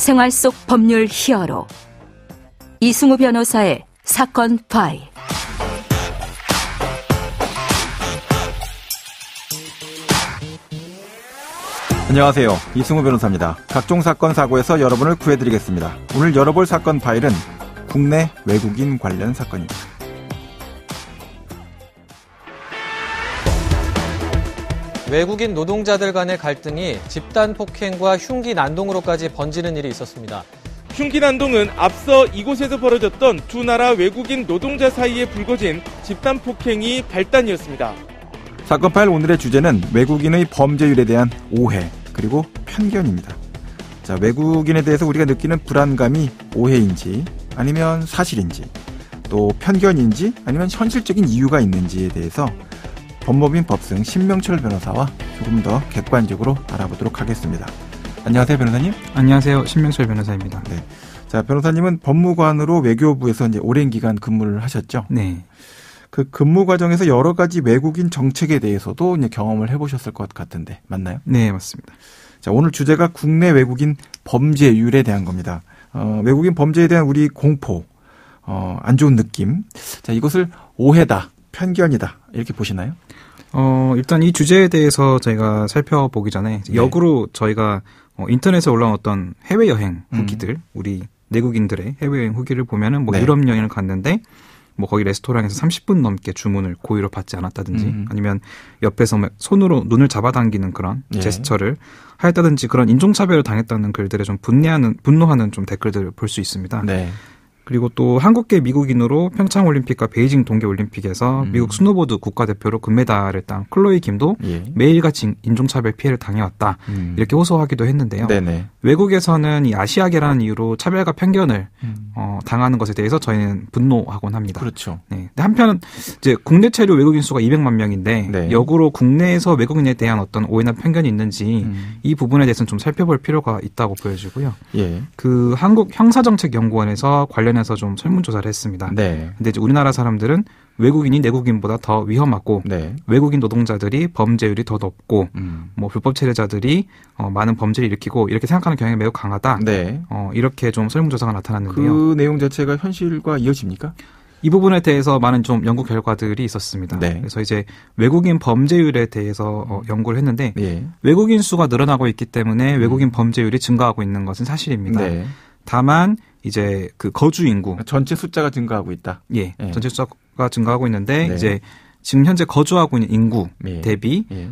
생활 속 법률 히어로 이승우 변호사의 사건 파일. 안녕하세요. 이승우 변호사입니다. 각종 사건 사고에서 여러분을 구해드리겠습니다. 오늘 열어볼 사건 파일은 국내 외국인 관련 사건입니다. 외국인 노동자들 간의 갈등이 집단 폭행과 흉기 난동으로까지 번지는 일이 있었습니다. 흉기 난동은 앞서 이곳에서 벌어졌던 두 나라 외국인 노동자 사이에 불거진 집단 폭행이 발단이었습니다. 사건 파일 오늘의 주제는 외국인의 범죄율에 대한 오해 그리고 편견입니다. 자, 외국인에 대해서 우리가 느끼는 불안감이 오해인지 아니면 사실인지 또 편견인지 아니면 현실적인 이유가 있는지에 대해서 법무법인 법승 신명철 변호사와 조금 더 객관적으로 알아보도록 하겠습니다. 안녕하세요, 변호사님. 안녕하세요, 신명철 변호사입니다. 네. 자, 변호사님은 법무관으로 외교부에서 이제 오랜 기간 근무를 하셨죠? 네. 그 근무 과정에서 여러 가지 외국인 정책에 대해서도 이제 경험을 해보셨을 것 같은데 맞나요? 네, 맞습니다. 자, 오늘 주제가 국내 외국인 범죄율에 대한 겁니다. 외국인 범죄에 대한 우리 공포, 안 좋은 느낌. 자, 이것을 오해다, 편견이다 이렇게 보시나요? 일단 이 주제에 대해서 저희가 살펴보기 전에 네. 역으로 저희가 인터넷에 올라온 어떤 해외여행 후기들, 우리 내국인들의 해외여행 후기를 보면은 뭐 네. 유럽 여행을 갔는데 뭐 거기 레스토랑에서 30분 넘게 주문을 고의로 받지 않았다든지 아니면 옆에서 손으로 눈을 잡아당기는 그런 네. 제스처를 하였다든지 그런 인종차별을 당했다는 글들에 좀 분노하는 좀 댓글들을 볼 수 있습니다. 네. 그리고 또 한국계 미국인으로 평창올림픽과 베이징 동계올림픽에서 미국 스노보드 국가대표로 금메달을 딴 클로이 김도 예. 매일같이 인종차별 피해를 당해왔다. 이렇게 호소하기도 했는데요. 네네. 외국에서는 이 아시아계라는 이유로 차별과 편견을 당하는 것에 대해서 저희는 분노하곤 합니다. 그렇죠. 네. 근데 한편 이제 국내 체류 외국인 수가 200만 명인데 네. 역으로 국내에서 외국인에 대한 어떤 오해나 편견이 있는지 이 부분에 대해서는 좀 살펴볼 필요가 있다고 보여지고요. 예. 그 한국 형사정책연구원에서 관련해서 좀 설문조사를 했습니다. 네. 근데 이제 우리나라 사람들은 외국인이 내국인보다 더 위험하고 네. 외국인 노동자들이 범죄율이 더 높고 뭐 불법 체류자들이 많은 범죄를 일으키고 이렇게 생각하는 경향이 매우 강하다. 네. 이렇게 좀 설문조사가 나타났는데요. 그 내용 자체가 현실과 이어집니까? 이 부분에 대해서 많은 좀 연구 결과들이 있었습니다. 네. 그래서 이제 외국인 범죄율에 대해서 연구를 했는데 네. 외국인 수가 늘어나고 있기 때문에 외국인 범죄율이 증가하고 있는 것은 사실입니다. 네. 다만 이제 그 거주 인구 전체 숫자가 증가하고 있다. 예, 예. 전체 숫자가 증가하고 있는데 네. 이제 지금 현재 거주하고 있는 인구 예. 대비 예.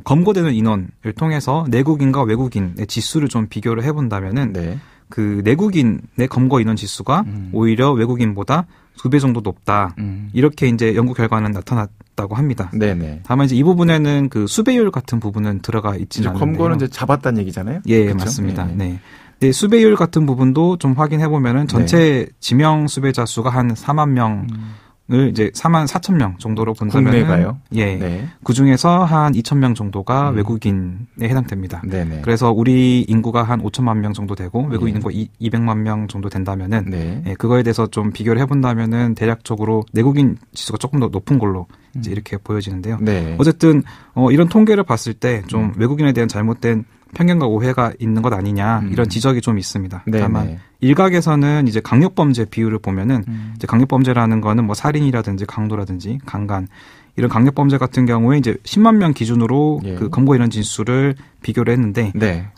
검거되는 인원을 통해서 내국인과 외국인의 지수를 좀 비교를 해본다면은 네. 그 내국인의 검거 인원 지수가 오히려 외국인보다 2배 정도 높다. 이렇게 이제 연구 결과는 나타났다고 합니다. 네네. 다만 이제 이 부분에는 그 수배율 같은 부분은 들어가 있지는 않는데요. 검거는 이제 잡았다는 얘기잖아요. 예, 그렇죠? 맞습니다. 네. 네. 네, 수배율 같은 부분도 좀 확인해보면은 전체 네. 지명 수배자 수가 한 4만 명을 이제 4만 4천 명 정도로 본다면은. 국내가요? 예. 네. 그 중에서 한 2천 명 정도가 외국인에 해당됩니다. 네네. 그래서 우리 인구가 한 5천만 명 정도 되고 외국인 인구가 200만 명 정도 된다면은. 네. 예, 그거에 대해서 좀 비교를 해본다면은 대략적으로 내국인 지수가 조금 더 높은 걸로 이제 이렇게 보여지는데요. 네. 어쨌든, 이런 통계를 봤을 때 좀 외국인에 대한 잘못된 편견과 오해가 있는 것 아니냐 이런 지적이 좀 있습니다. 네네. 다만 일각에서는 이제 강력범죄 비율을 보면은 이제 강력범죄라는 거는 뭐 살인이라든지 강도라든지 강간 이런 강력범죄 같은 경우에 이제 10만 명 기준으로 예. 그 검거 인원 지수를 비교를 했는데 네.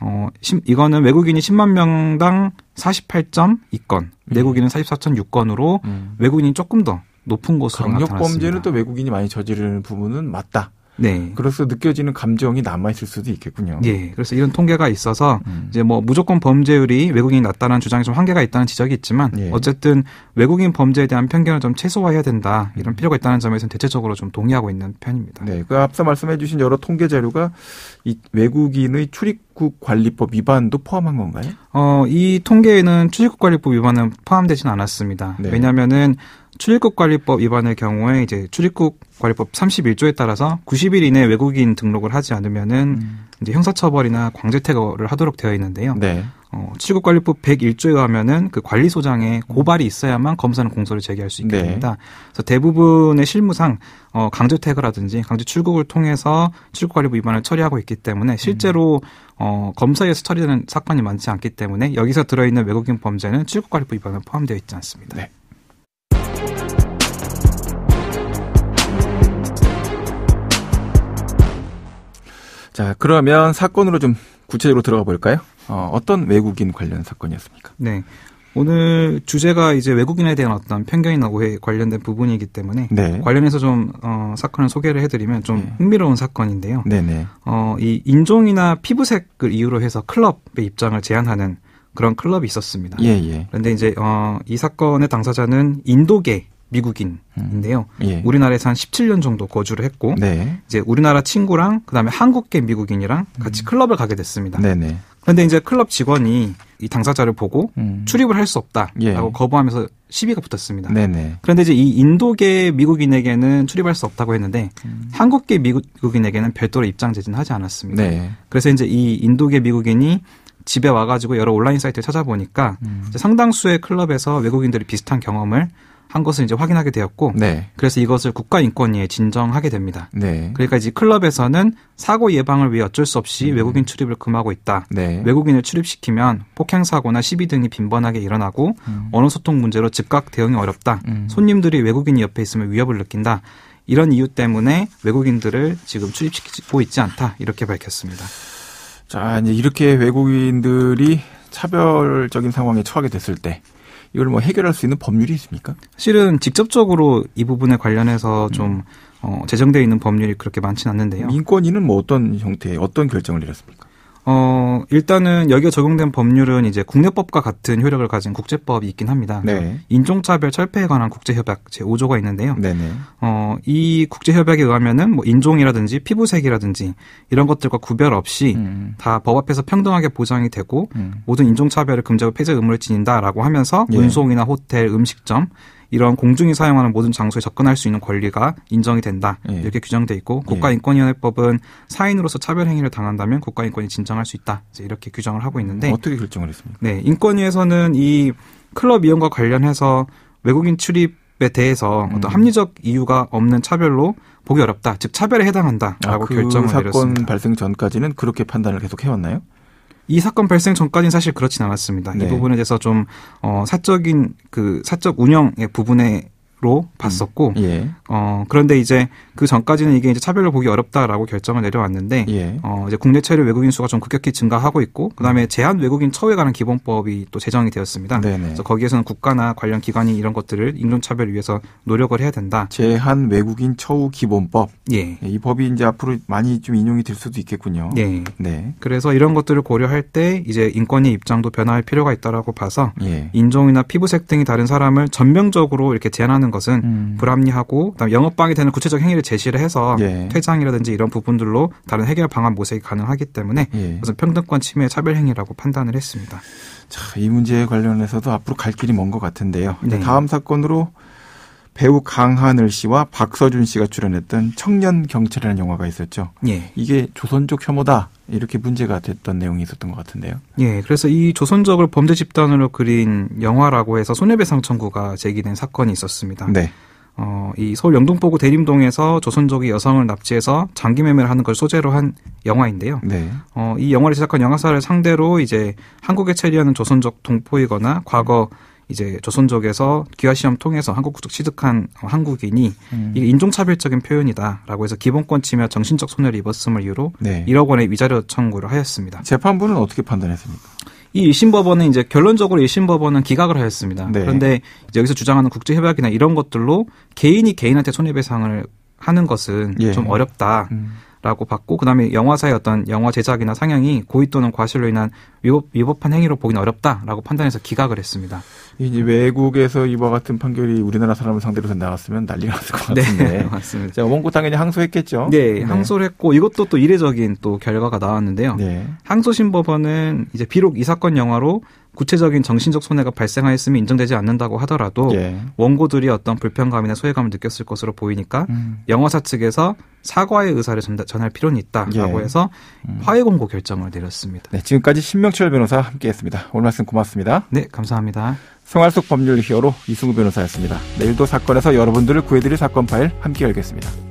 이거는 외국인이 10만 명당 48.2건, 내국인은 44.6건으로 외국인이 조금 더 높은 곳으로 나타났습니다. 강력범죄는 또 외국인이 많이 저지르는 부분은 맞다. 네. 그래서 느껴지는 감정이 남아있을 수도 있겠군요. 예. 그래서 이런 통계가 있어서 이제 뭐 무조건 범죄율이 외국인이 낮다는 주장에 좀 한계가 있다는 지적이 있지만 예. 어쨌든 외국인 범죄에 대한 편견을 좀 최소화해야 된다. 이런 필요가 있다는 점에서는 대체적으로 좀 동의하고 있는 편입니다. 네. 그 앞서 말씀해 주신 여러 통계 자료가 이 외국인의 출입국 관리법 위반도 포함한 건가요? 이 통계에는 출입국 관리법 위반은 포함되진 않았습니다. 네. 왜냐면은 출입국관리법 위반의 경우에 이제 출입국관리법 31조에 따라서 90일 이내 외국인 등록을 하지 않으면은 이제 형사처벌이나 강제퇴거를 하도록 되어 있는데요. 네. 출국관리법 101조에 의하면은 그 관리소장에 고발이 있어야만 검사는 공소를 제기할 수 있게 됩니다. 그래서 대부분의 실무상 강제퇴거라든지 강제 출국을 통해서 출국관리법 위반을 처리하고 있기 때문에 실제로 검사에서 처리되는 사건이 많지 않기 때문에 여기서 들어있는 외국인 범죄는 출국관리법 위반에 포함되어 있지 않습니다. 네. 자, 그러면 사건으로 좀 구체적으로 들어가 볼까요? 어떤 외국인 관련 사건이었습니까? 네. 오늘 주제가 이제 외국인에 대한 어떤 편견이나 오해에 관련된 부분이기 때문에 관련해서 좀 사건을 소개를 해드리면 좀 흥미로운 사건인데요. 네네. 이 인종이나 피부색을 이유로 해서 클럽의 입장을 제한하는 그런 클럽이 있었습니다. 예. 그런데 이제 이 사건의 당사자는 인도계 미국인인데요. 우리나라에서 한 17년 정도 거주를 했고 이제 우리나라 친구랑 그다음에 한국계 미국인이랑 같이 클럽을 가게 됐습니다. 네네. 그런데 이제 클럽 직원이 이 당사자를 보고 출입을 할 수 없다라고 거부하면서 시비가 붙었습니다. 네네. 그런데 이제 이 인도계 미국인에게는 출입할 수 없다고 했는데 한국계 미국인에게는 별도로 입장 제지는 하지 않았습니다. 그래서 이제 이 인도계 미국인이 집에 와가지고 여러 온라인 사이트를 찾아보니까 이제 상당수의 클럽에서 외국인들이 비슷한 경험을 한 것을 이제 확인하게 되었고, 그래서 이것을 국가인권위에 진정하게 됩니다. 그러니까 이제 클럽에서는 사고 예방을 위해 어쩔 수 없이 외국인 출입을 금하고 있다. 외국인을 출입시키면 폭행 사고나 시비 등이 빈번하게 일어나고 언어 소통 문제로 즉각 대응이 어렵다. 손님들이 외국인이 옆에 있으면 위협을 느낀다. 이런 이유 때문에 외국인들을 지금 출입시키고 있지 않다. 이렇게 밝혔습니다. 자, 이제 이렇게 외국인들이 차별적인 상황에 처하게 됐을 때 이걸 뭐 해결할 수 있는 법률이 있습니까? 실은 직접적으로 이 부분에 관련해서 좀 제정되어 있는 법률이 그렇게 많지는 않는데요. 인권위는 뭐 어떤 형태의 어떤 결정을 내렸습니까? 일단은 여기에 적용된 법률은 이제 국내법과 같은 효력을 가진 국제법이 있긴 합니다. 인종차별 철폐에 관한 국제협약 제5조가 있는데요. 이 국제협약에 의하면은 뭐 인종이라든지 피부색이라든지 이런 것들과 구별 없이 다 법 앞에서 평등하게 보장이 되고 모든 인종차별을 금지하고 폐쇄 의무를 지닌다라고 하면서 운송이나 호텔, 음식점 이런 공중이 사용하는 모든 장소에 접근할 수 있는 권리가 인정이 된다. 이렇게 규정돼 있고 국가인권위원회법은 사인으로서 차별 행위를 당한다면 국가인권이 진정할 수 있다. 이렇게 규정을 하고 있는데 어떻게 결정을 했습니까? 네, 인권위에서는 이 클럽 이용과 관련해서 외국인 출입에 대해서 어떤 합리적 이유가 없는 차별로 보기 어렵다. 즉 차별에 해당한다라고 결정을 내렸습니다. 사건 발생 전까지는 그렇게 판단을 계속 해왔나요? 이 사건 발생 전까지는 사실 그렇진 않았습니다. 이 부분에 대해서 좀 사적인 그 사적 운영의 부분으로 봤었고, 그런데 이제 그 전까지는 이게 이제 차별을 보기 어렵다라고 결정을 내려왔는데, 이제 국내 체류 외국인 수가 좀 급격히 증가하고 있고, 그다음에 제한 외국인 처우에 관한 기본법이 또 제정이 되었습니다. 그래서 거기에서는 국가나 관련 기관이 이런 것들을 인종차별을 위해서 노력을 해야 된다. 제한 외국인 처우 기본법. 이 법이 이제 앞으로 많이 좀 인용이 될 수도 있겠군요. 그래서 이런 것들을 고려할 때 이제 인권위 입장도 변화할 필요가 있다라고 봐서 인종이나 피부색 등이 다른 사람을 전면적으로 이렇게 제한하는 것은 불합리하고, 그다음에 영업방해 되는 구체적 행위를 제시를 해서 퇴장이라든지 이런 부분들로 다른 해결 방안 모색이 가능하기 때문에 그것은 평등권 침해 차별 행위라고 판단을 했습니다. 자, 이 문제에 관련해서도 앞으로 갈 길이 먼 것 같은데요. 다음 사건으로 배우 강하늘 씨와 박서준 씨가 출연했던 청년 경찰이라는 영화가 있었죠. 이게 조선족 혐오다 이렇게 문제가 됐던 내용이 있었던 것 같은데요. 그래서 이 조선족을 범죄 집단으로 그린 영화라고 해서 손해배상 청구가 제기된 사건이 있었습니다. 이 서울 영등포구 대림동에서 조선족이 여성을 납치해서 장기 매매를 하는 걸 소재로 한 영화인데요. 이 영화를 제작한 영화사를 상대로 이제 한국에 체류하는 조선족 동포이거나 과거 이제 조선족에서 귀화시험 통해서 한국 국적 취득한 한국인이 이게 인종차별적인 표현이다라고 해서 기본권 침해와 정신적 손해를 입었음을 이유로 1억 원의 위자료 청구를 하였습니다. 재판부는 어떻게 판단했습니까? 이 1심 법원은 이제 결론적으로 1심 법원은 기각을 하였습니다. 그런데 이제 여기서 주장하는 국제협약이나 이런 것들로 개인이 개인한테 손해배상을 하는 것은 좀 어렵다라고 봤고, 그다음에 영화사의 어떤 영화 제작이나 상영이 고의 또는 과실로 인한 위법한 행위로 보기는 어렵다라고 판단해서 기각을 했습니다. 이제 외국에서 이와 같은 판결이 우리나라 사람을 상대로 해서 나왔으면 난리가 났을 것 같은데. 맞습니다. 자, 원고 당연히 항소했겠죠. 항소를 했고 이것도 또 이례적인 또 결과가 나왔는데요. 항소심 법원은 이제 비록 이 사건 영화로 구체적인 정신적 손해가 발생하였음이 인정되지 않는다고 하더라도 원고들이 어떤 불편감이나 소외감을 느꼈을 것으로 보이니까 영화사 측에서 사과의 의사를 전할 필요는 있다라고 해서 화해 공고 결정을 내렸습니다. 네, 지금까지 신명철 변호사와 함께했습니다. 오늘 말씀 고맙습니다. 네, 감사합니다. 생활 속 법률 히어로 이승우 변호사였습니다. 내일도 사건에서 여러분들을 구해드릴 사건 파일 함께 열겠습니다.